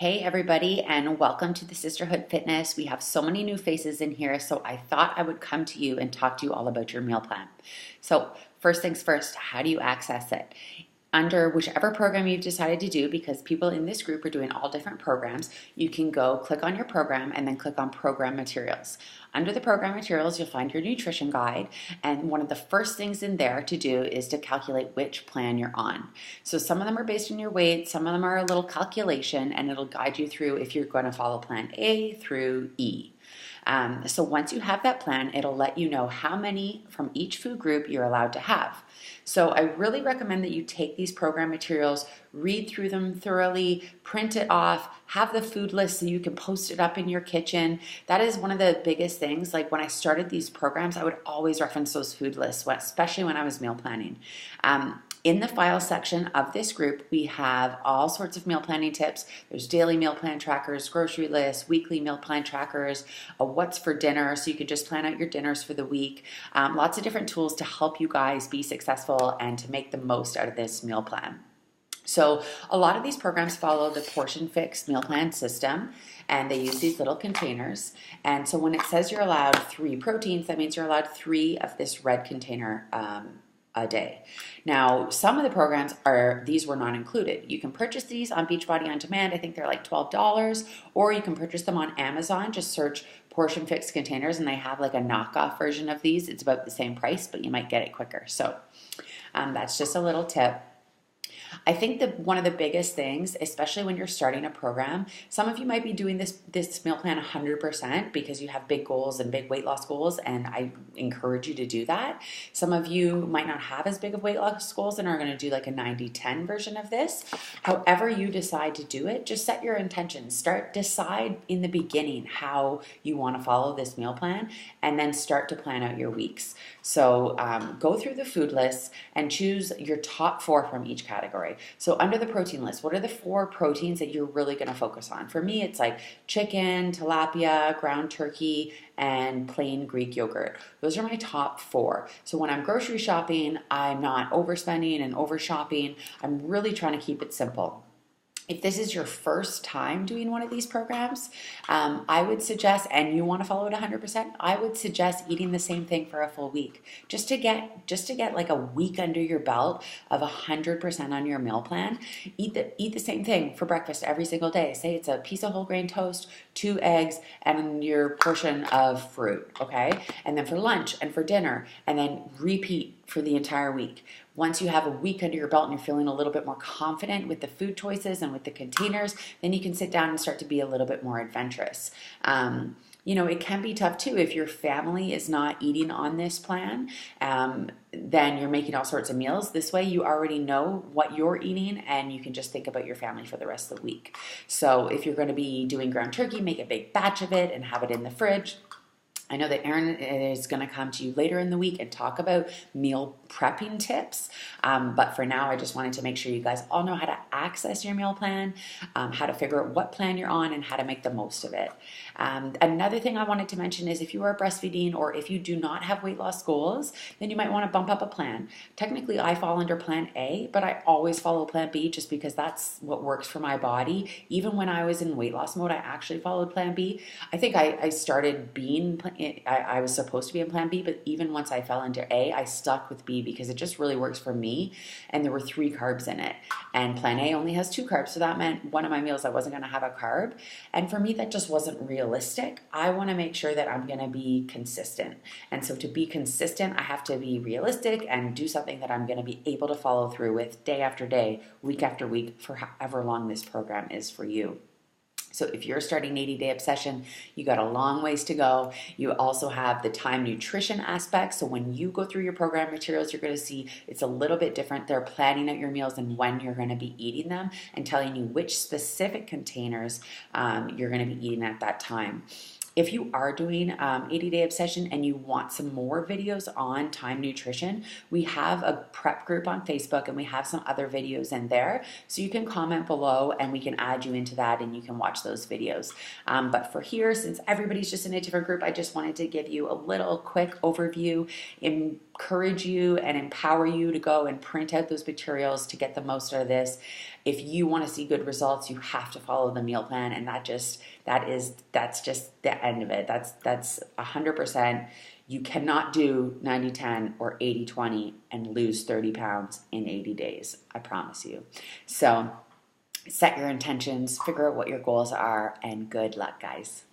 Hey everybody, and welcome to the Sisterhood Fitness. We have so many new faces in here, so I thought I would come to you and talk to you all about your meal plan. So first things first, how do you access it? Under whichever program you've decided to do, because people in this group are doing all different programs, you can go click on your program and then click on program materials. Under the program materials, you'll find your nutrition guide, and one of the first things in there to do is to calculate which plan you're on. So some of them are based on your weight, some of them are a little calculation, and it'll guide you through if you're going to follow plan A through E. So once you have that plan, it'll let you know how many from each food group you're allowed to have. So I really recommend that you take these program materials, read through them thoroughly, print it off, have the food list so you can post it up in your kitchen. That is one of the biggest things. Like when I started these programs, I would always reference those food lists, especially when I was meal planning. In the file section of this group, we have all sorts of meal planning tips. There's daily meal plan trackers, grocery lists, weekly meal plan trackers, a what's for dinner, so you can just plan out your dinners for the week. Lots of different tools to help you guys be successful and to make the most out of this meal plan. So a lot of these programs follow the Portion Fix meal plan system, and they use these little containers. And so when it says you're allowed 3 proteins, that means you're allowed 3 of this red container a day. Now, some of the programs these were not included. You can purchase these on Beachbody On Demand. I think they're like $12, or you can purchase them on Amazon. Just search Portion Fix containers, and they have like a knockoff version of these. It's about the same price, but you might get it quicker. So that's just a little tip. I think that one of the biggest things, especially when you're starting a program, some of you might be doing this meal plan 100% because you have big goals and big weight loss goals, and I encourage you to do that. Some of you might not have as big of weight loss goals and are going to do like a 90-10 version of this. However you decide to do it, just set your intentions. Decide in the beginning how you want to follow this meal plan, and then start to plan out your weeks. So go through the food lists and choose your top 4 from each category. So under the protein list, what are the 4 proteins that you're really going to focus on? For me, it's like chicken, tilapia, ground turkey, and plain Greek yogurt. Those are my top 4. So when I'm grocery shopping, I'm not overspending and over shopping. I'm really trying to keep it simple. If this is your first time doing one of these programs, I would suggest, and you want to follow it 100%, I would suggest eating the same thing for a full week, just to get like a week under your belt of 100% on your meal plan. Eat the same thing for breakfast every single day. Say it's a piece of whole grain toast, 2 eggs, and your portion of fruit, okay? And then for lunch and for dinner, and then repeat for the entire week. Once you have a week under your belt and you're feeling a little bit more confident with the food choices and with the containers, then you can sit down and start to be a little bit more adventurous. It can be tough too if your family is not eating on this plan. Then you're making all sorts of meals. This way you already know what you're eating and you can just think about your family for the rest of the week. So if you're going to be doing ground turkey, make a big batch of it and have it in the fridge. I know that Erin is going to come to you later in the week and talk about meal prepping tips. But for now, I just wanted to make sure you guys all know how to access your meal plan, how to figure out what plan you're on, and how to make the most of it. Another thing I wanted to mention is if you are breastfeeding or if you do not have weight loss goals, then you might want to bump up a plan. Technically, I fall under plan A, but I always follow plan B just because that's what works for my body. Even when I was in weight loss mode, I actually followed plan B. I think I started being I was supposed to be in plan B, but even once I fell into A, I stuck with B because it just really works for me. And there were 3 carbs in it. And plan A only has 2 carbs. So that meant one of my meals I wasn't going to have a carb. And for me, that just wasn't realistic. I want to make sure that I'm going to be consistent. And so to be consistent, I have to be realistic and do something that I'm going to be able to follow through with day after day, week after week, for however long this program is for you. So if you're starting 80-day obsession, you got a long ways to go. You also have the time nutrition aspect. So when you go through your program materials, you're going to see it's a little bit different. They're planning out your meals and when you're going to be eating them and telling you which specific containers you're going to be eating at that time. If you are doing 80-day obsession and you want some more videos on time nutrition, we have a prep group on Facebook and we have some other videos in there. So you can comment below and we can add you into that and you can watch those videos. But for here, since everybody's just in a different group, I just wanted to give you a little quick overview in encourage you and empower you to go and print out those materials to get the most out of this. If you want to see good results, you have to follow the meal plan, and that's just the end of it. That's 100%. You cannot do 90-10 or 80-20 and lose 30 pounds in 80 days. I promise you. So set your intentions, figure out what your goals are, and good luck, guys.